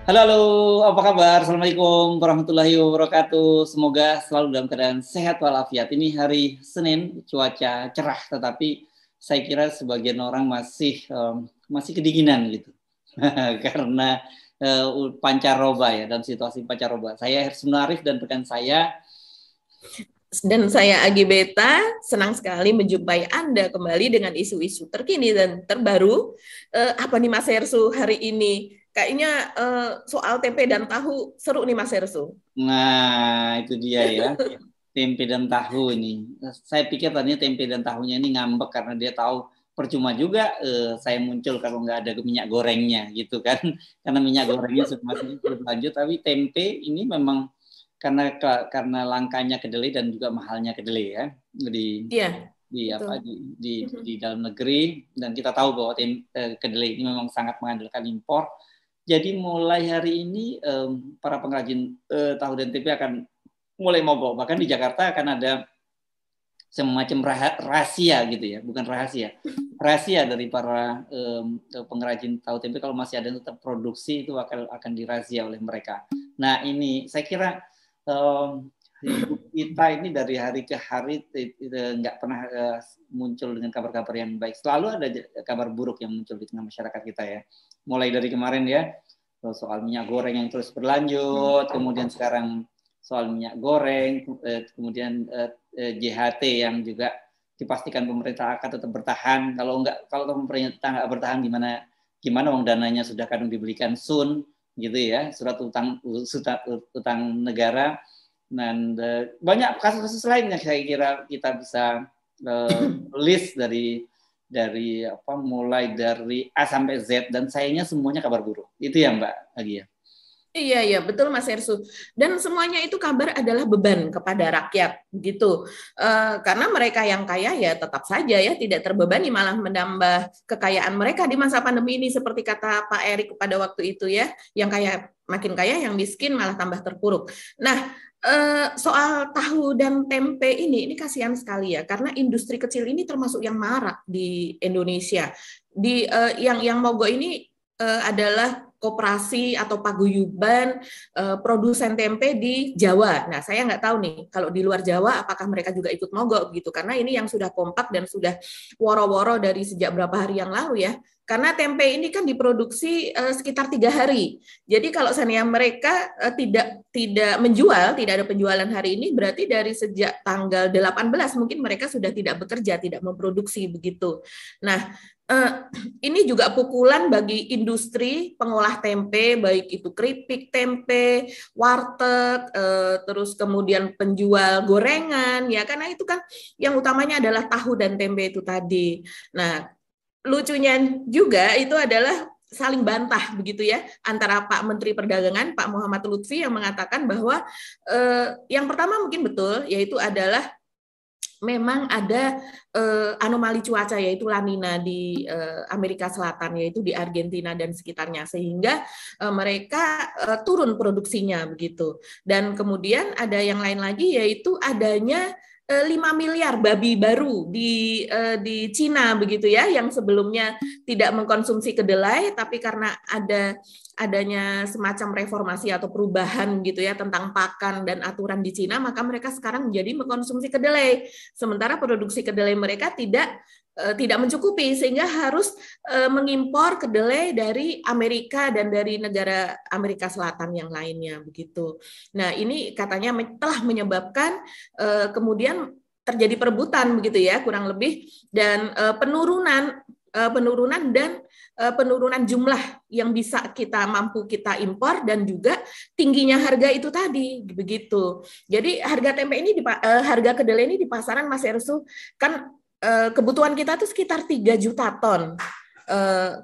Halo, halo, apa kabar? Assalamualaikum warahmatullahi wabarakatuh. Semoga selalu dalam keadaan sehat walafiat. Ini hari Senin, cuaca cerah, tetapi saya kira sebagian orang masih kedinginan gitu, karena pancaroba ya, dalam situasi pancaroba. Saya Hersun Arif dan rekan saya. Dan saya Agi Beta, senang sekali menjumpai Anda kembali dengan isu-isu terkini dan terbaru. Apa nih Mas Hersu hari ini? Kayaknya soal tempe dan tahu seru nih Mas Hersu. Nah, itu dia ya, tempe dan tahu ini. Saya pikir tadinya tempe dan tahunya ini ngambek karena dia tahu percuma juga saya muncul kalau nggak ada minyak gorengnya gitu kan. Karena minyak gorengnya sudah masih berlanjut, tapi tempe ini memang karena langkanya kedelai dan juga mahalnya kedelai ya di Iya, di betul. apa di dalam negeri, dan kita tahu bahwa kedelai ini memang sangat mengandalkan impor. Jadi mulai hari ini para pengrajin tahu dan tempe akan mulai mogok. Bahkan di Jakarta akan ada semacam rahasia gitu ya, bukan rahasia dari para pengrajin tahu tempe. Kalau masih ada tetap produksi, itu akan dirazia oleh mereka. Nah, ini saya kira hidup kita ini dari hari ke hari nggak pernah muncul dengan kabar-kabar yang baik. Selalu ada kabar buruk yang muncul di tengah masyarakat kita ya. Mulai dari kemarin ya, soal minyak goreng yang terus berlanjut, kemudian sekarang soal minyak goreng, kemudian JHT yang juga dipastikan pemerintah akan tetap bertahan. Kalau pemerintah nggak bertahan, gimana uang dananya sudah kadang dibelikan sun gitu ya, surat utang negara. Dan banyak kasus-kasus lain yang saya kira kita bisa list dari mulai dari A sampai Z, dan sayangnya semuanya kabar buruk. Itu ya Mbak Agia. Iya, iya, betul Mas Ersu. Dan semuanya itu kabar adalah beban kepada rakyat, gitu. Karena mereka yang kaya ya tetap saja ya tidak terbebani, malah menambah kekayaan mereka di masa pandemi ini, seperti kata Pak Erik pada waktu itu ya, yang kaya makin kaya, yang miskin malah tambah terpuruk. Nah, soal tahu dan tempe ini kasihan sekali ya, karena industri kecil ini termasuk yang marak di Indonesia. Yang mogok ini adalah koperasi atau paguyuban produsen tempe di Jawa. Nah, saya nggak tahu nih kalau di luar Jawa apakah mereka juga ikut mogok gitu, karena ini yang sudah kompak dan sudah woro-woro dari sejak berapa hari yang lalu ya. Karena tempe ini kan diproduksi sekitar 3 hari. Jadi kalau seandainya mereka tidak menjual, tidak ada penjualan hari ini, berarti dari sejak tanggal 18 mungkin mereka sudah tidak bekerja, tidak memproduksi begitu. Nah, ini juga pukulan bagi industri pengolah tempe, baik itu keripik tempe, warteg, terus kemudian penjual gorengan, ya karena itu kan yang utamanya adalah tahu dan tempe itu tadi. Nah, lucunya juga itu adalah saling bantah begitu ya antara Pak Menteri Perdagangan Pak Muhammad Lutfi yang mengatakan bahwa yang pertama mungkin betul, yaitu adalah memang ada anomali cuaca yaitu La Nina di Amerika Selatan, yaitu di Argentina dan sekitarnya, sehingga mereka turun produksinya begitu. Dan kemudian ada yang lain lagi, yaitu adanya 5 miliar babi baru di Cina begitu ya, yang sebelumnya tidak mengkonsumsi kedelai, tapi karena adanya semacam reformasi atau perubahan gitu ya tentang pakan dan aturan di Cina, maka mereka sekarang menjadi mengkonsumsi kedelai. Sementara produksi kedelai mereka tidak mencukupi, sehingga harus mengimpor kedelai dari Amerika dan dari negara Amerika Selatan yang lainnya begitu. Nah, ini katanya telah menyebabkan kemudian terjadi perebutan begitu ya kurang lebih, dan penurunan jumlah yang bisa mampu kita impor, dan juga tingginya harga itu tadi begitu. Jadi harga kedelai ini di pasaran Mas Ersu kan kebutuhan kita tuh sekitar 3 juta ton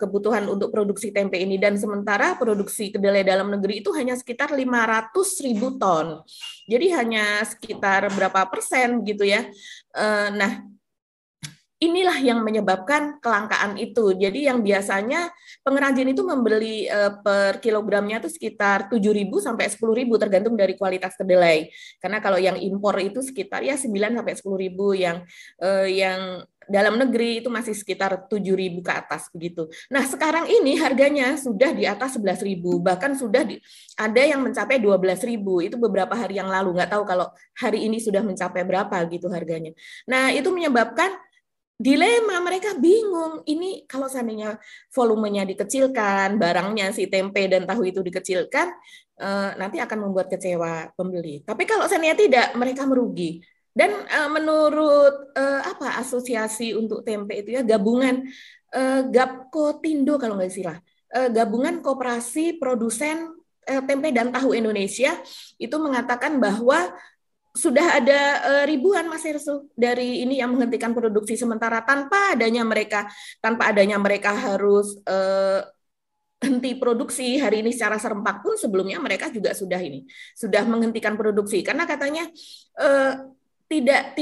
kebutuhan untuk produksi tempe ini, dan sementara produksi kedelai dalam negeri itu hanya sekitar 500.000 ton. Jadi hanya sekitar berapa persen gitu ya. Nah, inilah yang menyebabkan kelangkaan itu. Jadi yang biasanya pengrajin itu membeli per kilogramnya itu sekitar 7.000 sampai 10.000 tergantung dari kualitas kedelai. Karena kalau yang impor itu sekitar ya 9 sampai 10.000, yang dalam negeri itu masih sekitar 7.000 ke atas begitu. Nah, sekarang ini harganya sudah di atas 11.000, bahkan sudah ada yang mencapai 12.000. Itu beberapa hari yang lalu, nggak tahu kalau hari ini sudah mencapai berapa gitu harganya. Nah, itu menyebabkan dilema, mereka bingung. Ini kalau seandainya volumenya dikecilkan, barangnya si tempe dan tahu itu dikecilkan, nanti akan membuat kecewa pembeli. Tapi kalau seandainya tidak, mereka merugi. Dan menurut asosiasi untuk tempe itu ya, gabungan Gapkotindo kalau nggak salah, gabungan koperasi produsen tempe dan tahu Indonesia itu mengatakan bahwa sudah ada ribuan Mas Hersu dari ini yang menghentikan produksi sementara tanpa adanya mereka harus henti produksi hari ini secara serempak pun sebelumnya mereka juga sudah menghentikan produksi karena katanya tidak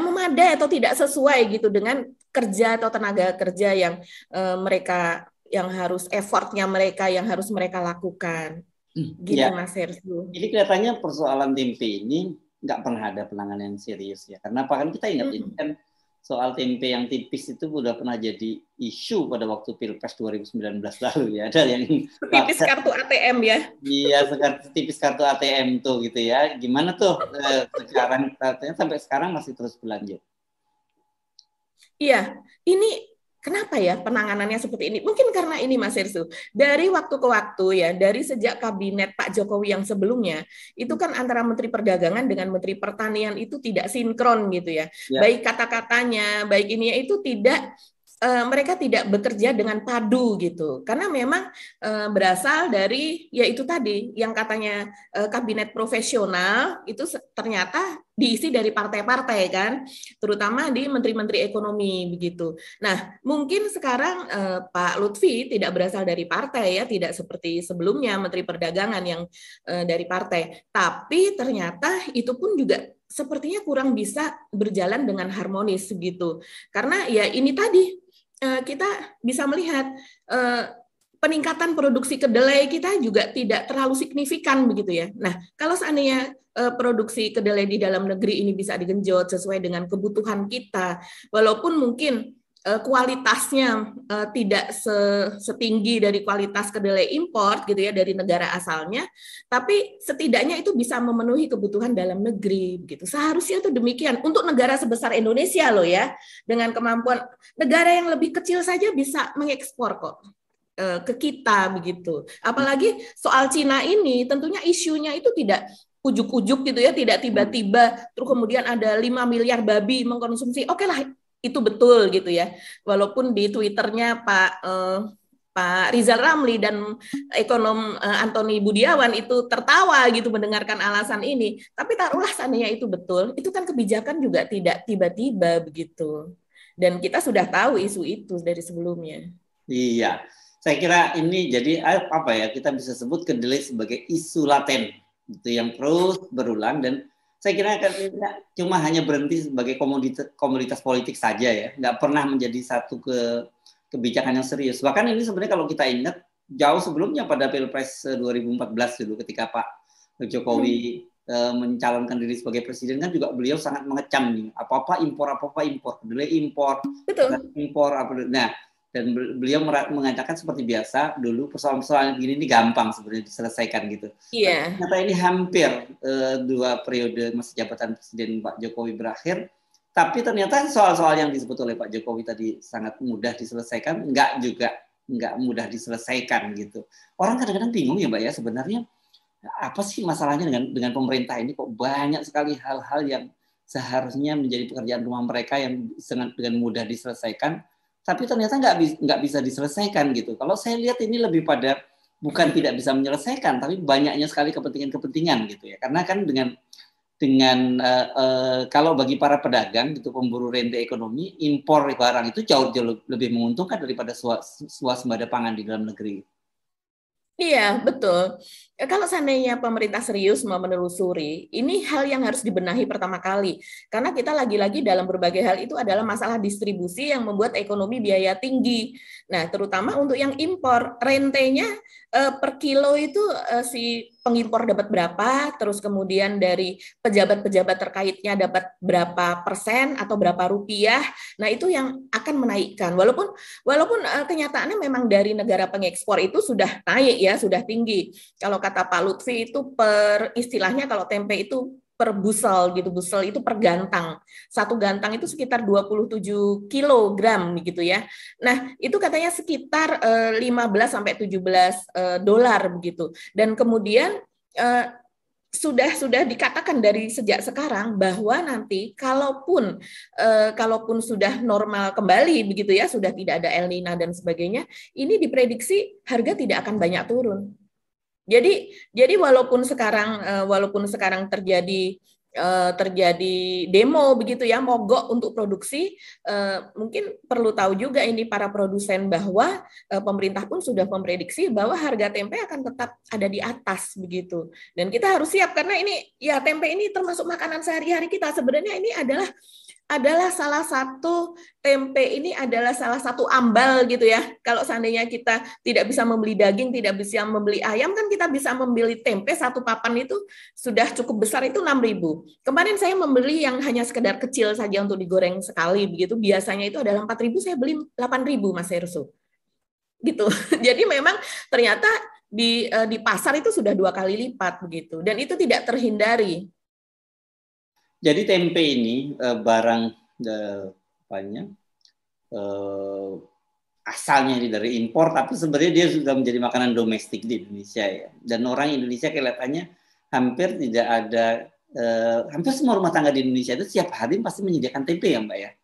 memadai atau tidak sesuai gitu dengan kerja atau tenaga kerja yang effortnya mereka yang harus mereka lakukan. Gitu ya. Mas Hersu. Jadi kelihatannya persoalan tempe ini nggak pernah ada penanganan yang serius ya. Karena apa, kan kita ingat ini kan soal tempe yang tipis itu udah pernah jadi isu pada waktu Pilpres 2019 lalu ya. Ada yang tipis kartu ATM ya. Iya, tipis kartu ATM tuh gitu ya. Gimana tuh sekarang sampai sekarang masih terus berlanjut? Iya, ini kenapa ya penanganannya seperti ini? Mungkin karena ini Mas Hersu, dari waktu ke waktu ya, dari sejak kabinet Pak Jokowi yang sebelumnya, itu kan antara Menteri Perdagangan dengan Menteri Pertanian itu tidak sinkron gitu ya. Baik kata-katanya, baik ininya itu mereka tidak bekerja dengan padu gitu. Karena memang berasal dari ya itu tadi yang katanya kabinet profesional itu ternyata diisi dari partai-partai kan, terutama di menteri-menteri ekonomi begitu. Nah, mungkin sekarang Pak Lutfi tidak berasal dari partai ya, tidak seperti sebelumnya Menteri Perdagangan yang dari partai. Tapi ternyata itu pun juga sepertinya kurang bisa berjalan dengan harmonis gitu. Karena ya ini tadi kita bisa melihat peningkatan produksi kedelai kita juga tidak terlalu signifikan begitu ya. Nah, kalau seandainya produksi kedelai di dalam negeri ini bisa digenjot sesuai dengan kebutuhan kita, walaupun mungkin kualitasnya tidak setinggi dari kualitas kedelai impor gitu ya dari negara asalnya, tapi setidaknya itu bisa memenuhi kebutuhan dalam negeri gitu. Seharusnya itu demikian untuk negara sebesar Indonesia loh ya, dengan kemampuan negara yang lebih kecil saja bisa mengekspor kok ke kita begitu. Apalagi soal Cina ini tentunya isunya itu tidak ujuk-ujuk gitu ya, tidak tiba-tiba terus kemudian ada 5 miliar babi mengkonsumsi. Oke lah, itu betul gitu ya. Walaupun di Twitternya Pak Rizal Ramli dan ekonom Antoni Budiawan itu tertawa gitu mendengarkan alasan ini. Tapi taruhlah seandainya itu betul, itu kan kebijakan juga tidak tiba-tiba begitu. Dan kita sudah tahu isu itu dari sebelumnya. Iya, saya kira ini jadi apa ya, kita bisa sebut kedelai sebagai isu laten itu yang terus berulang dan saya kira cuma hanya berhenti sebagai komoditas politik saja ya, nggak pernah menjadi satu kebijakan yang serius. Bahkan ini sebenarnya kalau kita ingat jauh sebelumnya pada Pilpres 2014 dulu ketika Pak Jokowi mencalonkan diri sebagai presiden kan juga beliau sangat mengecam nih apa-apa impor, kedelai impor, impor apa. Nah, dan beliau mengatakan seperti biasa dulu persoalan-persoalan begini ini gampang sebenarnya diselesaikan gitu. Iya. Ternyata ini hampir 2 periode masa jabatan Presiden Pak Jokowi berakhir, tapi ternyata soal-soal yang disebut oleh Pak Jokowi tadi sangat mudah diselesaikan, nggak mudah diselesaikan gitu. Orang kadang-kadang bingung ya Mbak ya, sebenarnya apa sih masalahnya dengan pemerintah ini, kok banyak sekali hal-hal yang seharusnya menjadi pekerjaan rumah mereka yang dengan mudah diselesaikan, tapi ternyata nggak bisa diselesaikan gitu. Kalau saya lihat ini lebih pada bukan tidak bisa menyelesaikan, tapi banyaknya sekali kepentingan-kepentingan gitu ya. Karena kan dengan kalau bagi para pedagang gitu, pemburu rente ekonomi, impor barang itu jauh lebih menguntungkan daripada swasembada pangan di dalam negeri. Iya, betul. Kalau seandainya pemerintah serius mau menelusuri, ini hal yang harus dibenahi pertama kali. Karena kita lagi-lagi dalam berbagai hal itu adalah masalah distribusi yang membuat ekonomi biaya tinggi. Nah, terutama untuk yang impor, rentenya per kilo itu si pengimpor dapat berapa, terus kemudian dari pejabat-pejabat terkaitnya dapat berapa persen atau berapa rupiah. Nah, itu yang akan menaikkan. Walaupun kenyataannya memang dari negara pengekspor itu sudah naik ya, sudah tinggi. Kalau kata Pak Lutfi itu per istilahnya kalau tempe itu per busel gitu, busel itu per gantang. Satu gantang itu sekitar 27 kilogram gitu ya. Nah, itu katanya sekitar 15 sampai 17 dolar begitu. Dan kemudian sudah dikatakan dari sejak sekarang bahwa nanti kalaupun sudah normal kembali begitu ya, sudah tidak ada El Nino dan sebagainya, ini diprediksi harga tidak akan banyak turun. Jadi walaupun sekarang terjadi demo begitu ya, mogok untuk produksi, mungkin perlu tahu juga ini para produsen bahwa pemerintah pun sudah memprediksi bahwa harga tempe akan tetap ada di atas begitu. Dan kita harus siap karena ini ya, tempe ini termasuk makanan sehari-hari kita. Sebenarnya ini adalah salah satu ambal gitu ya. Kalau seandainya kita tidak bisa membeli daging, tidak bisa membeli ayam, kan kita bisa membeli tempe satu papan itu sudah cukup besar, itu 6.000. Kemarin saya membeli yang hanya sekedar kecil saja untuk digoreng sekali begitu, biasanya itu adalah 4.000, saya beli 8.000 Mas Hersu. Gitu. Jadi memang ternyata di pasar itu sudah 2 kali lipat begitu, dan itu tidak terhindari. Jadi tempe ini barang asalnya dari impor, tapi sebenarnya dia sudah menjadi makanan domestik di Indonesia ya. Dan orang Indonesia kelihatannya hampir tidak ada, hampir semua rumah tangga di Indonesia itu setiap hari pasti menyediakan tempe ya Mbak ya.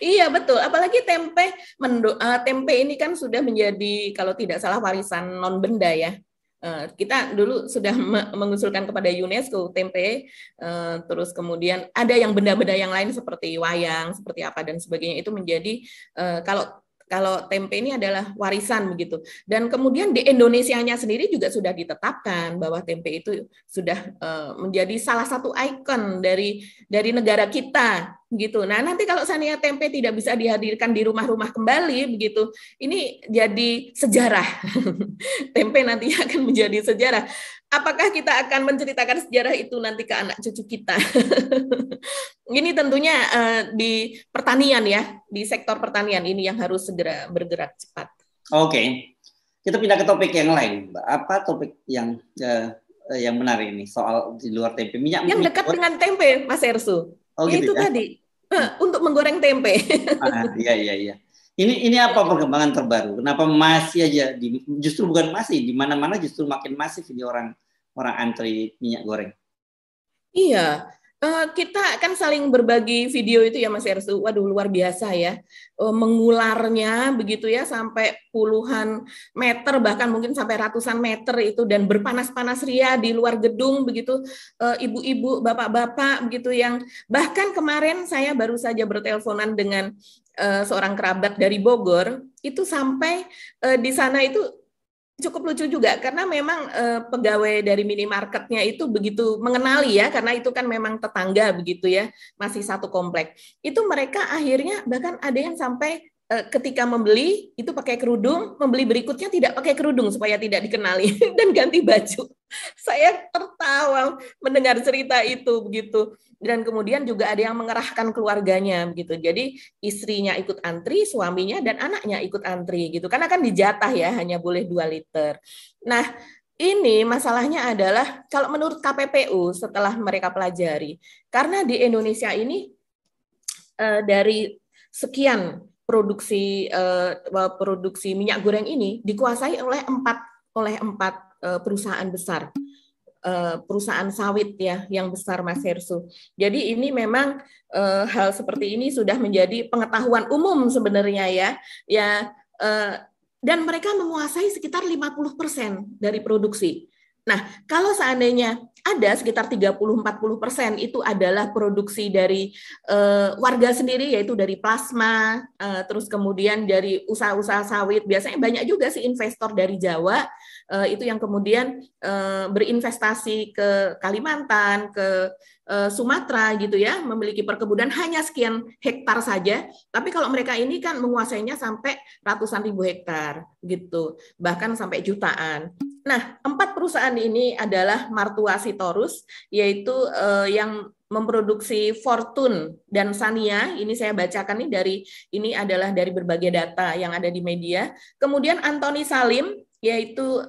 Iya betul, apalagi tempe ini kan sudah menjadi kalau tidak salah warisan non benda ya. Kita dulu sudah mengusulkan kepada UNESCO tempe, terus kemudian ada yang benda-benda yang lain seperti wayang, seperti apa dan sebagainya, itu menjadi kalau tempe ini adalah warisan begitu. Dan kemudian di Indonesianya sendiri juga sudah ditetapkan bahwa tempe itu sudah menjadi salah satu ikon dari negara kita gitu. Nah, nanti kalau seandainya tempe tidak bisa dihadirkan di rumah-rumah kembali begitu, ini jadi sejarah. Tempe nantinya akan menjadi sejarah. Apakah kita akan menceritakan sejarah itu nanti ke anak cucu kita? Ini tentunya di pertanian ya, di sektor pertanian ini yang harus segera bergerak cepat. Oke. Kita pindah ke topik yang lain, Mbak. Apa topik yang menarik ini soal di luar tempe? Yang dekat dengan tempe, Mas Hersu. Oh, gitu itu ya? Tadi. Untuk menggoreng tempe. Iya. Ini apa perkembangan terbaru? Kenapa masih aja justru bukan masih di mana-mana justru makin masif ini orang antri minyak goreng? Iya, kita akan saling berbagi video itu ya Mas Hersu. Waduh, luar biasa ya. Mengularnya begitu ya sampai puluhan meter, bahkan mungkin sampai ratusan meter itu, dan berpanas-panas ria di luar gedung begitu, ibu-ibu, bapak-bapak begitu, yang bahkan kemarin saya baru saja berteleponan dengan seorang kerabat dari Bogor, itu sampai di sana itu cukup lucu juga karena memang pegawai dari minimarketnya itu begitu mengenali ya, karena itu kan memang tetangga begitu ya, masih satu komplek. Itu mereka akhirnya bahkan ada yang sampai ketika membeli itu pakai kerudung, membeli berikutnya tidak pakai kerudung supaya tidak dikenali dan ganti baju. Saya tertawa mendengar cerita itu begitu. Dan kemudian juga ada yang mengerahkan keluarganya begitu. Jadi istrinya ikut antri, suaminya dan anaknya ikut antri gitu. Karena kan dijatah ya, hanya boleh 2 liter. Nah, ini masalahnya adalah kalau menurut KPPU setelah mereka pelajari, karena di Indonesia ini dari sekian produksi minyak goreng ini dikuasai oleh empat perusahaan besar. Perusahaan sawit ya yang besar Mas Hersu. Jadi ini memang hal seperti ini sudah menjadi pengetahuan umum sebenarnya ya, dan mereka menguasai sekitar 50% dari produksi. Nah, kalau seandainya ada sekitar 30-40% itu adalah produksi dari warga sendiri, yaitu dari plasma, terus kemudian dari usaha-usaha sawit, biasanya banyak juga sih investor dari Jawa, itu yang kemudian berinvestasi ke Kalimantan, ke Sumatera gitu ya, memiliki perkebunan hanya sekian hektar saja, tapi kalau mereka ini kan menguasainya sampai ratusan ribu hektar gitu, bahkan sampai jutaan. Nah, 4 perusahaan ini adalah Martua Sitorus, yaitu yang memproduksi Fortune dan Sania. Ini saya bacakan ini adalah dari berbagai data yang ada di media. Kemudian Anthony Salim, yaitu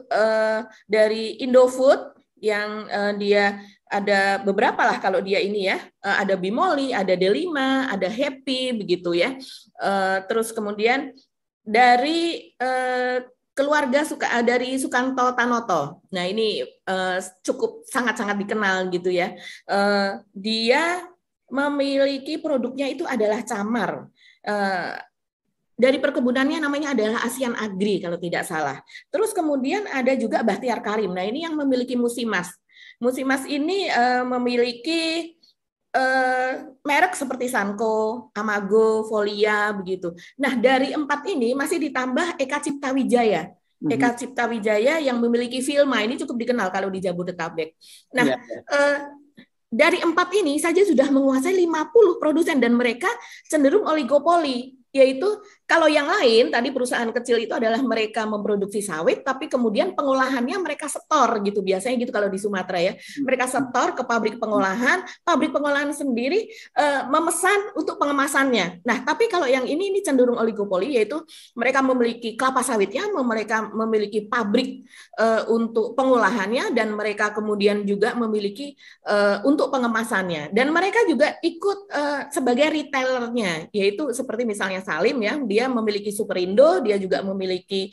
dari Indofood, yang dia ada beberapa lah kalau dia ini ya, ada Bimoli, ada Delima, ada Happy begitu ya. Terus kemudian dari keluarga dari Sukanto Tanoto. Nah ini cukup sangat-sangat dikenal gitu ya. Dia memiliki produknya itu adalah camar. Dari perkebunannya namanya adalah Asian Agri kalau tidak salah. Terus kemudian ada juga Bahtiar Karim. Nah ini yang memiliki Musimas. Musimas ini memiliki merek seperti Sanko, Amago, Folia begitu. Nah dari 4 ini masih ditambah Eka Cipta Wijaya. Eka Cipta Wijaya yang memiliki Vilma, ini cukup dikenal kalau di Jabodetabek. Nah dari 4 ini saja sudah menguasai 50 produsen dan mereka cenderung oligopoli. Yaitu kalau yang lain tadi perusahaan kecil itu adalah mereka memproduksi sawit tapi kemudian pengolahannya mereka setor gitu, biasanya gitu kalau di Sumatera ya, mereka setor ke pabrik pengolahan sendiri memesan untuk pengemasannya. Nah tapi kalau yang ini cenderung oligopoli, yaitu mereka memiliki kelapa sawitnya, mereka memiliki pabrik untuk pengolahannya, dan mereka kemudian juga memiliki untuk pengemasannya, dan mereka juga ikut sebagai retailernya, yaitu seperti misalnya Salim ya, dia memiliki Superindo, dia juga memiliki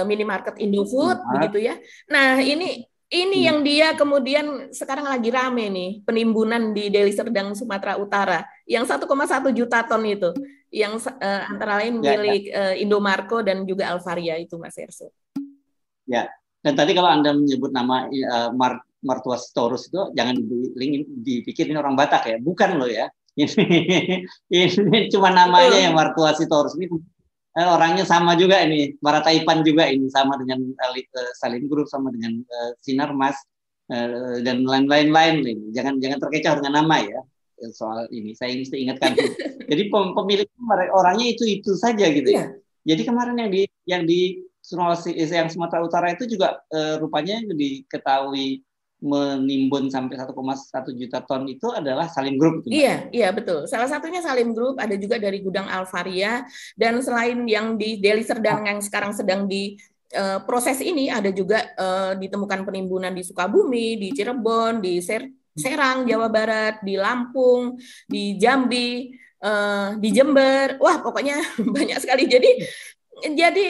minimarket Indofood begitu ya. Nah, ini yang dia kemudian sekarang lagi rame nih, penimbunan di Deli Serdang Sumatera Utara yang 1,1 juta ton itu, yang antara lain milik Indomarko dan juga Alvaria itu, Mas Erso. Ya. Dan tadi kalau Anda menyebut nama Martua Sitorus itu jangan dipikir ini orang Batak ya, bukan loh ya. Ini cuma namanya yang Martua Sitorus, ini orangnya sama juga ini, Barataipan juga ini, sama dengan Salim Group, sama dengan Sinarmas dan lain-lain. Jangan terkecoh dengan nama ya soal ini. Saya mesti ingatkan. Jadi pemilik orangnya itu saja gitu ya. Jadi kemarin yang di Sulawesi, yang Sumatera Utara itu juga rupanya diketahui menimbun sampai 1,1 juta ton itu adalah Salim Group. Iya betul. Salah satunya Salim Group, ada juga dari gudang Alvaria, dan selain yang di Deli Serdang yang sekarang sedang di proses ini, ada juga ditemukan penimbunan di Sukabumi, di Cirebon, di Serang, Jawa Barat, di Lampung, di Jambi, di Jember. Wah, pokoknya banyak sekali. Jadi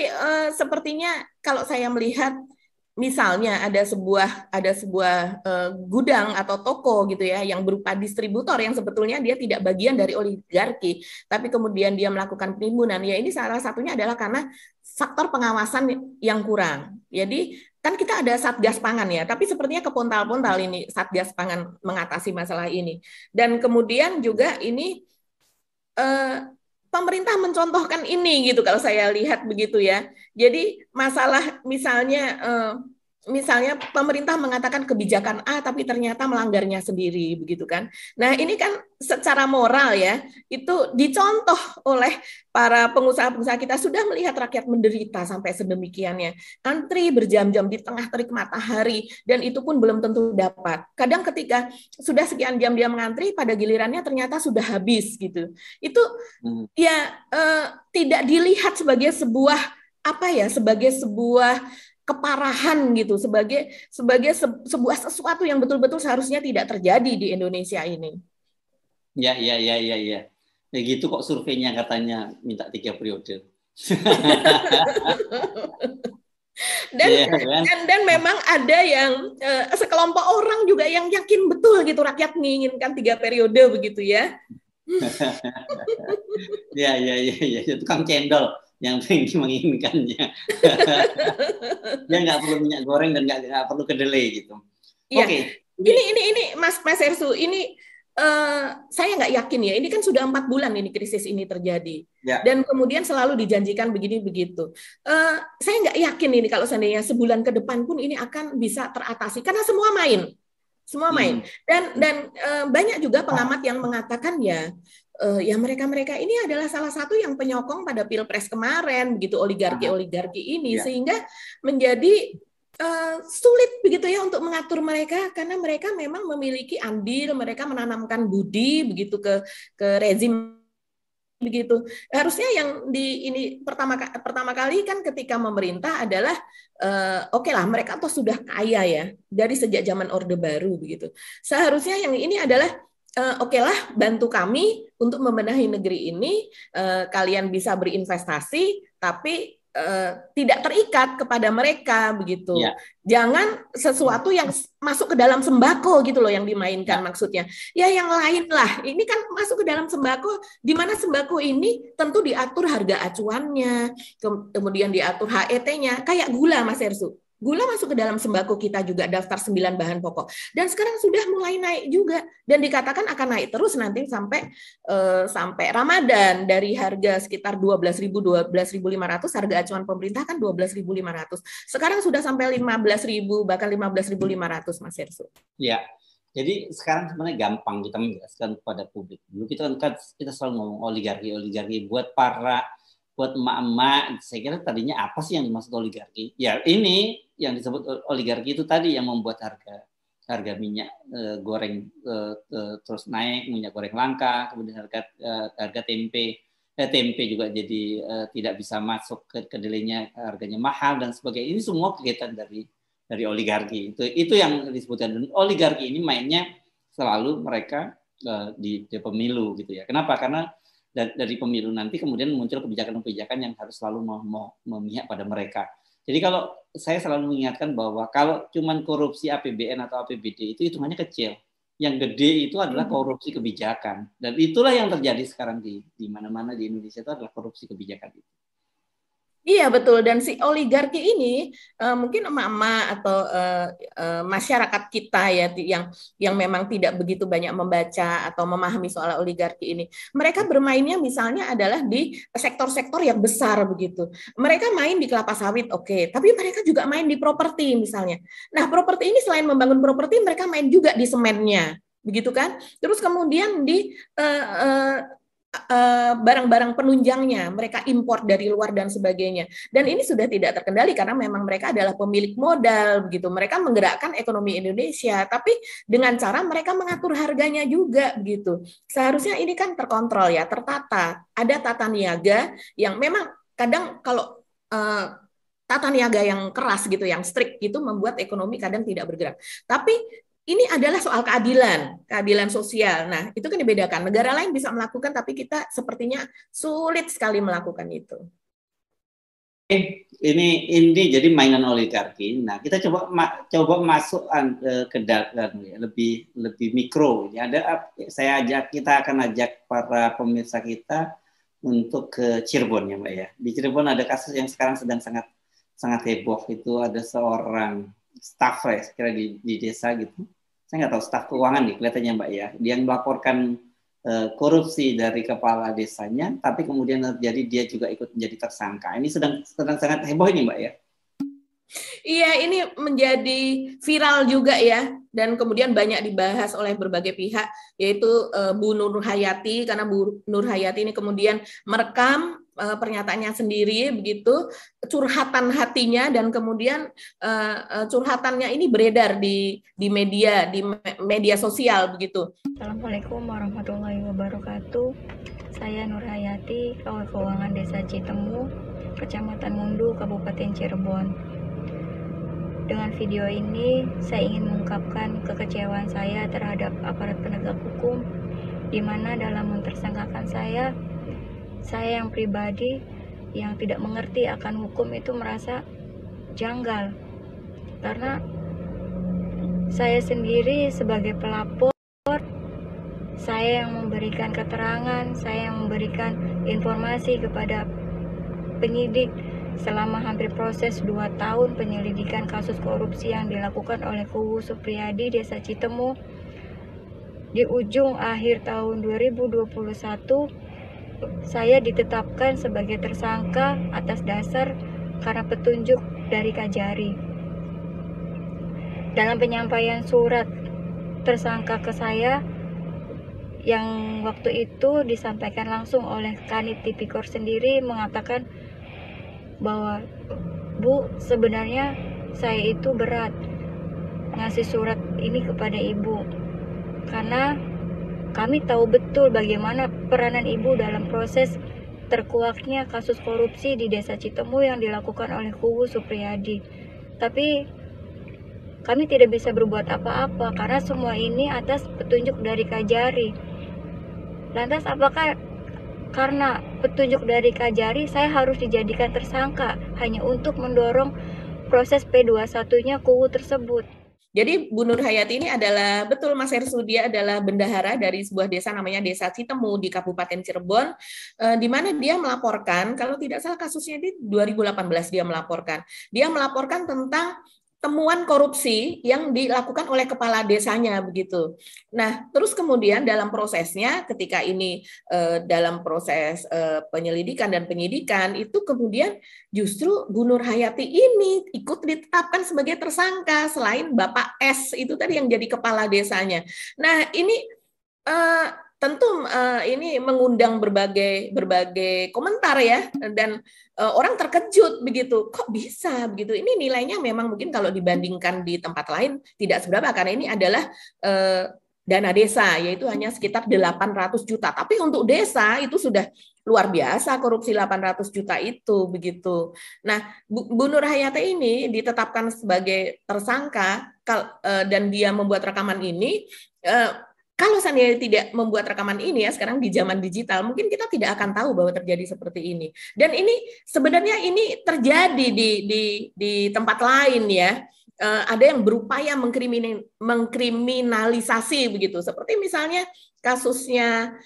sepertinya kalau saya melihat, misalnya ada sebuah gudang atau toko gitu ya yang berupa distributor yang sebetulnya dia tidak bagian dari oligarki, tapi kemudian dia melakukan penimbunan, ya ini salah satunya adalah karena faktor pengawasan yang kurang. Jadi kan kita ada Satgas Pangan ya, tapi sepertinya kepontal-pontal ini Satgas Pangan mengatasi masalah ini. Dan kemudian juga ini pemerintah mencontohkan ini gitu kalau saya lihat begitu ya. Jadi masalah misalnya pemerintah mengatakan kebijakan A tapi ternyata melanggarnya sendiri begitu kan. Nah, ini kan secara moral ya, itu dicontoh oleh para pengusaha-pengusaha kita, sudah melihat rakyat menderita sampai sedemikiannya. Antri berjam-jam di tengah terik matahari dan itu pun belum tentu dapat. Kadang ketika sudah sekian jam dia mengantri, pada gilirannya ternyata sudah habis gitu. Itu tidak dilihat sebagai sebuah keparahan gitu, sebagai sebuah sesuatu yang betul-betul seharusnya tidak terjadi di Indonesia ini. Ya. Ya gitu kok surveinya katanya minta 3 periode. Dan memang ada yang sekelompok orang juga yang yakin betul gitu rakyat menginginkan 3 periode begitu ya. Ya, tukang cendol yang menginginkannya. Dia nggak perlu minyak goreng dan nggak perlu kedelai gitu. Ya. Oke. Ini Mas Ersu, ini saya nggak yakin ya. Ini kan sudah 4 bulan ini krisis ini terjadi. Ya. Dan kemudian selalu dijanjikan begini begitu. Saya nggak yakin ini kalau seandainya sebulan ke depan pun ini akan bisa teratasi karena semua main. Dan banyak juga pengamat yang mengatakan ya mereka ini adalah salah satu yang penyokong pada Pilpres kemarin begitu, oligarki ini sehingga menjadi sulit begitu ya untuk mengatur mereka karena mereka memang memiliki andil, mereka menanamkan budi begitu ke rezim begitu. Harusnya yang di ini pertama kali kan ketika memerintah adalah oke lah mereka tuh sudah kaya ya dari sejak zaman Orde Baru begitu. Seharusnya yang ini adalah oke lah bantu kami untuk membenahi negeri ini, kalian bisa berinvestasi tapi tidak terikat kepada mereka begitu. Ya. Jangan sesuatu yang masuk ke dalam sembako gitu loh yang dimainkan maksudnya. Ya yang lain lah. Ini kan masuk ke dalam sembako, di mana sembako ini tentu diatur harga acuannya, kemudian diatur HET-nya, kayak gula Mas Ersu. Gula masuk ke dalam sembako kita juga daftar 9 bahan pokok. Dan sekarang sudah mulai naik juga dan dikatakan akan naik terus nanti sampai Ramadan dari harga sekitar 12.000 12.500 harga acuan pemerintah kan 12.500. Sekarang sudah sampai 15.000 bahkan 15.500 Mas Ersu. Ya. Jadi sekarang sebenarnya gampang kita menjelaskan kepada publik. Dulu kita selalu ngomong oligarki buat emak-emak, saya kira tadinya apa sih yang dimaksud oligarki? Ya ini yang disebut oligarki itu tadi yang membuat harga minyak goreng terus naik, minyak goreng langka, kemudian harga tempe juga jadi tidak bisa masuk ke kedelainya, harganya mahal dan sebagainya. Ini semua kegiatan dari oligarki. Itu yang disebutkan. Dan oligarki ini mainnya selalu mereka di pemilu gitu ya. Kenapa? Karena dari pemilu nanti kemudian muncul kebijakan-kebijakan yang harus selalu memihak pada mereka. Jadi kalau saya selalu mengingatkan bahwa kalau cuman korupsi APBN atau APBD itu hitungannya kecil. Yang gede itu adalah korupsi kebijakan. Dan itulah yang terjadi sekarang di mana-mana di Indonesia itu adalah korupsi kebijakan itu. Iya betul, dan si oligarki ini mungkin emak-emak atau masyarakat kita ya yang memang tidak begitu banyak membaca atau memahami soal oligarki ini. Mereka bermainnya misalnya adalah di sektor-sektor yang besar begitu. Mereka main di kelapa sawit, oke, tapi mereka juga main di properti misalnya. Nah, properti ini selain membangun properti, mereka main juga di semennya, begitu kan? Terus kemudian di barang-barang penunjangnya, mereka impor dari luar dan sebagainya. Dan ini sudah tidak terkendali karena memang mereka adalah pemilik modal begitu. Mereka menggerakkan ekonomi Indonesia, tapi dengan cara mereka mengatur harganya juga begitu. Seharusnya ini kan terkontrol ya, tertata. Ada tata niaga yang memang kadang kalau tata niaga yang keras gitu, yang strict gitu membuat ekonomi kadang tidak bergerak. Tapi ini adalah soal keadilan sosial. Nah, itu kan dibedakan. Negara lain bisa melakukan, tapi kita sepertinya sulit sekali melakukan itu. Ini jadi mainan oligarki. Nah, kita coba masuk ke dalam ya, lebih mikro. Kita akan ajak para pemirsa kita untuk ke Cirebon ya, Mbak ya. Di Cirebon ada kasus yang sekarang sedang sangat heboh. Itu ada seorang staf ya, kira di desa gitu. Saya nggak tahu staf keuangan nih kelihatannya Mbak ya, dia melaporkan korupsi dari kepala desanya, tapi kemudian terjadi dia juga ikut menjadi tersangka. Ini sedang sangat heboh ini Mbak ya. Iya, ini menjadi viral juga ya, dan kemudian banyak dibahas oleh berbagai pihak, yaitu Bu Nur Hayati, karena Bu Nur Hayati ini kemudian merekam pernyataannya sendiri begitu, curhatan hatinya, dan kemudian curhatannya ini beredar di media sosial begitu. Assalamualaikum warahmatullahi wabarakatuh. Saya Nur Hayati, Kawal Keuangan Desa Citemu, Kecamatan Mundu, Kabupaten Cirebon. Dengan video ini, saya ingin mengungkapkan kekecewaan saya terhadap aparat penegak hukum, di mana dalam mentersangkakan saya yang pribadi yang tidak mengerti akan hukum itu merasa janggal. Karena saya sendiri sebagai pelapor, saya yang memberikan keterangan, saya yang memberikan informasi kepada penyidik selama hampir proses 2 tahun penyelidikan kasus korupsi yang dilakukan oleh Kuwu Supriyadi Desa Citemu. Di ujung akhir tahun 2021, saya ditetapkan sebagai tersangka atas dasar karena petunjuk dari Kajari. Dalam penyampaian surat tersangka ke saya, yang waktu itu disampaikan langsung oleh Kanit Tipikor sendiri, mengatakan bahwa Bu, sebenarnya saya itu berat ngasih surat ini kepada ibu, karena kami tahu betul bagaimana peranan ibu dalam proses terkuaknya kasus korupsi di Desa Citemu yang dilakukan oleh kubu Supriyadi. Tapi kami tidak bisa berbuat apa-apa karena semua ini atas petunjuk dari Kajari. Lantas apakah karena petunjuk dari Kajari saya harus dijadikan tersangka hanya untuk mendorong proses P21-nya kubu tersebut? Jadi Bu Nur Hayati ini adalah, betul Mas Hersu, dia adalah bendahara dari sebuah desa namanya Desa Citemu di Kabupaten Cirebon, di mana dia melaporkan, kalau tidak salah kasusnya di 2018 dia melaporkan tentang temuan korupsi yang dilakukan oleh kepala desanya begitu. Nah, terus kemudian dalam prosesnya ketika ini dalam proses penyelidikan dan penyidikan itu kemudian justru Bu Nur Hayati ini ikut ditetapkan sebagai tersangka selain Bapak S itu tadi yang jadi kepala desanya. Nah, ini tentu ini mengundang berbagai komentar ya, dan orang terkejut begitu, kok bisa begitu. Ini nilainya memang mungkin kalau dibandingkan di tempat lain tidak seberapa karena ini adalah dana desa, yaitu hanya sekitar 800 juta. Tapi untuk desa itu sudah luar biasa korupsi 800 juta itu begitu. Nah, Bu Nur Hayati ini ditetapkan sebagai tersangka dan dia membuat rekaman ini. Kalau seandainya tidak membuat rekaman ini ya, sekarang di zaman digital, mungkin kita tidak akan tahu bahwa terjadi seperti ini. Dan ini sebenarnya ini terjadi di tempat lain ya. Ada yang berupaya mengkriminalisasi begitu. Seperti misalnya kasusnya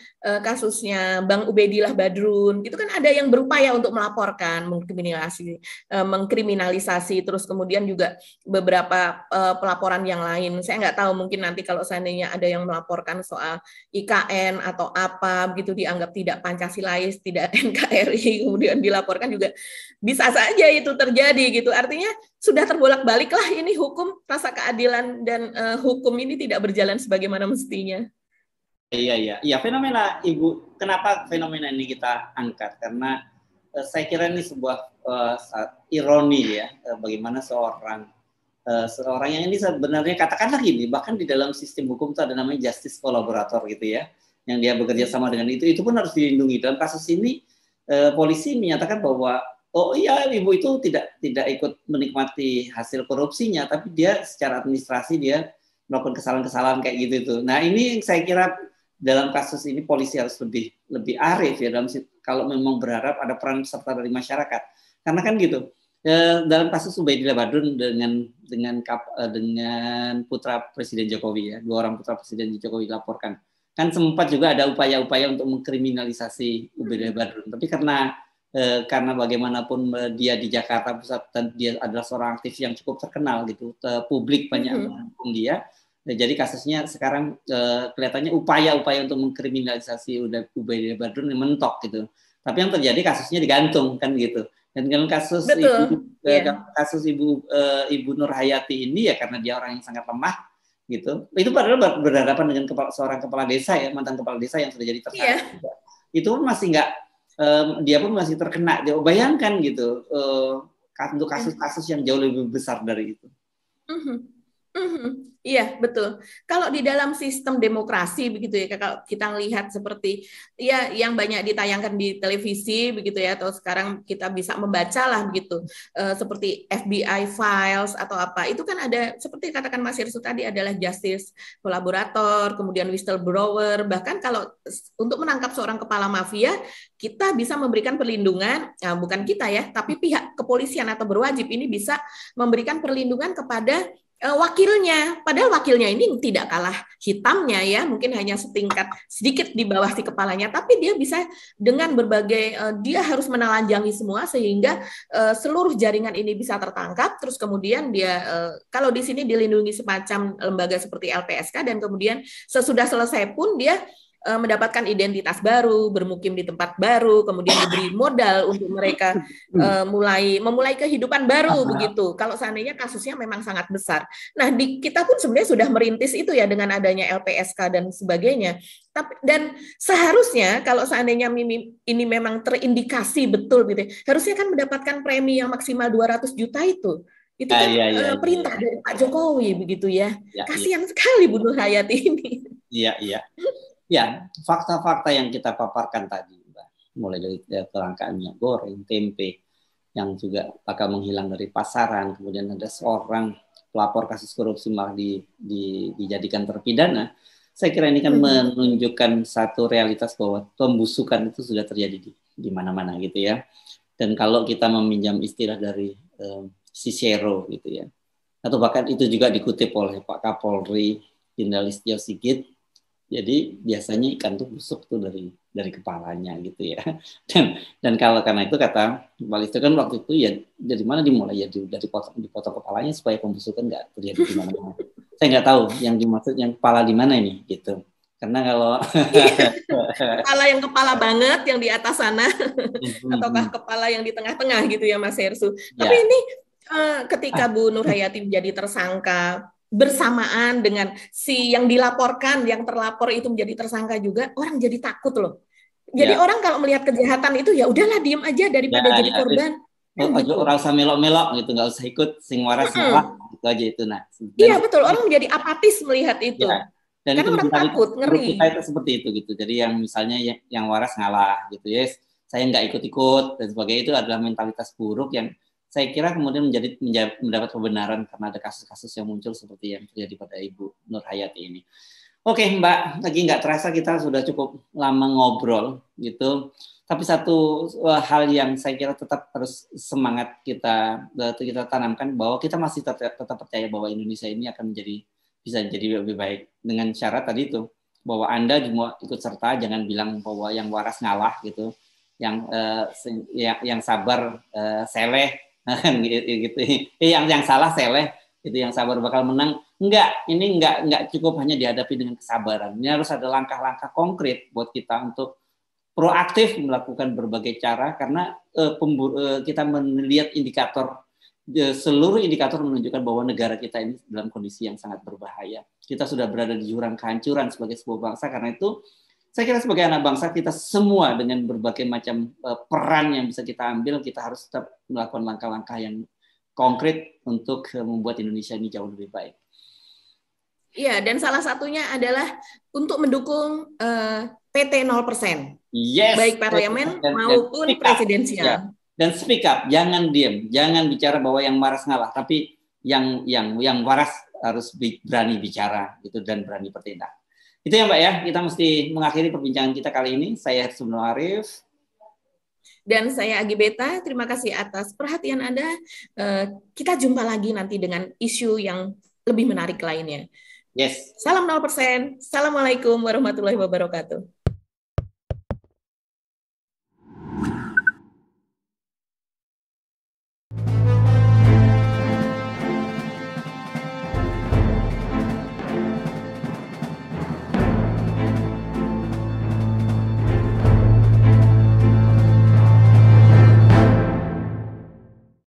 Bang Ubedillah Badrun, itu kan ada yang berupaya untuk melaporkan, mengkriminalisasi, terus kemudian juga beberapa pelaporan yang lain. Saya nggak tahu, mungkin nanti kalau seandainya ada yang melaporkan soal IKN atau apa begitu dianggap tidak Pancasilais, tidak NKRI, kemudian dilaporkan juga bisa saja itu terjadi gitu. Artinya sudah terbolak-balik lah ini hukum, rasa keadilan dan hukum ini tidak berjalan sebagaimana mestinya. Iya, fenomena Ibu, kenapa fenomena ini kita angkat? Karena saya kira ini sebuah ironi ya, bagaimana seorang yang ini sebenarnya katakanlah gini, bahkan di dalam sistem hukum itu ada namanya justice collaborator gitu ya, yang dia bekerja sama dengan itu pun harus dilindungi. Dalam kasus ini polisi menyatakan bahwa oh iya ibu itu tidak ikut menikmati hasil korupsinya, tapi dia secara administrasi dia melakukan kesalahan-kesalahan kayak gitu itu. Nah ini saya kira dalam kasus ini polisi harus lebih arif ya kalau memang berharap ada peran serta dari masyarakat. Karena kan gitu, dalam kasus Ubedillah Badrun dengan putra Presiden Jokowi ya, 2 orang putra Presiden Jokowi dilaporkan. Kan sempat juga ada upaya-upaya untuk mengkriminalisasi Ubedillah Badrun. Tapi karena bagaimanapun dia di Jakarta Pusat dan dia adalah seorang aktivis yang cukup terkenal gitu, publik banyak mendukung dia. Jadi kasusnya sekarang kelihatannya upaya-upaya untuk mengkriminalisasi Ubedillah Badrun mentok gitu. Tapi yang terjadi kasusnya digantung kan gitu. Dan dalam kasus Ibu Nur Hayati ini ya karena dia orang yang sangat lemah gitu. Itu padahal berhadapan dengan seorang kepala desa ya, mantan kepala desa yang sudah jadi tersangka. Itu masih nggak, dia pun masih terkena. Bayangkan gitu untuk kasus-kasus yang jauh lebih besar dari itu. Iya, betul. Kalau di dalam sistem demokrasi begitu ya, kalau kita melihat seperti ya yang banyak ditayangkan di televisi begitu ya, atau sekarang kita bisa membaca lah begitu, seperti FBI files atau apa, itu kan ada seperti katakan Mas Hirsu tadi adalah justice collaborator, kemudian whistleblower, bahkan kalau untuk menangkap seorang kepala mafia kita bisa memberikan perlindungan, bukan kita ya, tapi pihak kepolisian atau berwajib ini bisa memberikan perlindungan kepada wakilnya, padahal wakilnya ini tidak kalah hitamnya ya, mungkin hanya setingkat sedikit di bawah si kepalanya, tapi dia bisa dengan berbagai, dia harus menelanjangi semua sehingga seluruh jaringan ini bisa tertangkap, terus kemudian dia, kalau di sini dilindungi semacam lembaga seperti LPSK, dan kemudian sesudah selesai pun dia mendapatkan identitas baru, bermukim di tempat baru, kemudian diberi modal untuk mereka memulai kehidupan baru begitu. Kalau seandainya kasusnya memang sangat besar. Nah, kita pun sebenarnya sudah merintis itu ya dengan adanya LPSK dan sebagainya. Dan seharusnya kalau seandainya ini memang terindikasi betul gitu, harusnya kan mendapatkan premi yang maksimal 200 juta itu. Itu kan perintah dari Pak Jokowi begitu ya. Kasihan sekali Bu Nur Hayati ini. Iya. Ya, fakta-fakta yang kita paparkan tadi, Mbak, mulai dari kelangkaan minyak goreng, tempe, yang juga bakal menghilang dari pasaran, kemudian ada seorang pelapor kasus korupsi malah dijadikan terpidana. Saya kira ini kan menunjukkan satu realitas bahwa pembusukan itu sudah terjadi di mana-mana gitu ya. Dan kalau kita meminjam istilah dari Cicero gitu ya, atau bahkan itu juga dikutip oleh Pak Kapolri Jenderal Listio Sigit. Jadi biasanya ikan tuh busuk tuh dari kepalanya gitu ya. Dan kalau karena itu kata Pak Listio kan waktu itu ya dari mana dimulai ya dipotong kepalanya supaya pembusukan nggak terjadi di mana-mana. Saya nggak tahu yang dimaksud yang kepala di mana ini gitu. Karena kalau kepala yang kepala banget yang di atas sana ataukah kepala yang di tengah-tengah gitu ya Mas Hersu. Tapi ini ketika Bu Nur Hayati menjadi tersangka bersamaan dengan si yang dilaporkan, yang terlapor itu menjadi tersangka juga, orang jadi takut loh. Jadi orang kalau melihat kejahatan itu ya udahlah diem aja daripada jadi korban. Gitu. Orang usah melok-melok gitu, nggak usah ikut sing waras ngalah gitu aja itu. Nah, iya betul, orang menjadi apatis melihat itu. Ya. Dan karena itu orang takut, ngeri. Kita itu seperti itu gitu. Jadi yang misalnya yang waras ngalah gitu, yes, saya nggak ikut-ikut dan sebagainya, itu adalah mentalitas buruk yang saya kira kemudian mendapat kebenaran karena ada kasus-kasus yang muncul seperti yang terjadi pada Ibu Nur Hayati ini. Oke Mbak, lagi nggak terasa kita sudah cukup lama ngobrol gitu. Tapi satu hal yang saya kira tetap harus semangat kita tanamkan bahwa kita masih tetap percaya bahwa Indonesia ini akan bisa jadi lebih baik dengan syarat tadi itu bahwa Anda juga ikut serta, jangan bilang bahwa yang waras ngalah gitu, yang sabar seleh. gitu. Yang salah seleh itu, yang sabar bakal menang. Ini enggak cukup hanya dihadapi dengan kesabaran. Ini harus ada langkah-langkah konkret buat kita untuk proaktif melakukan berbagai cara, karena kita melihat seluruh indikator menunjukkan bahwa negara kita ini dalam kondisi yang sangat berbahaya. Kita sudah berada di jurang kehancuran sebagai sebuah bangsa. Karena itu saya kira sebagai anak bangsa kita semua dengan berbagai macam peran yang bisa kita ambil, kita harus tetap melakukan langkah-langkah yang konkret untuk membuat Indonesia ini jauh lebih baik. Iya, dan salah satunya adalah untuk mendukung PT 0%. Yes. Baik parlemen maupun presidensial. Ya. Dan speak up, jangan diam, jangan bicara bahwa yang waras ngalah, tapi yang waras harus berani bicara gitu dan berani bertindak. Itu ya Mbak ya, kita mesti mengakhiri perbincangan kita kali ini. Saya Hersu Arif. Dan saya Agi Beta, terima kasih atas perhatian Anda. Kita jumpa lagi nanti dengan isu yang lebih menarik lainnya. Yes. Salam 0%. Assalamualaikum warahmatullahi wabarakatuh.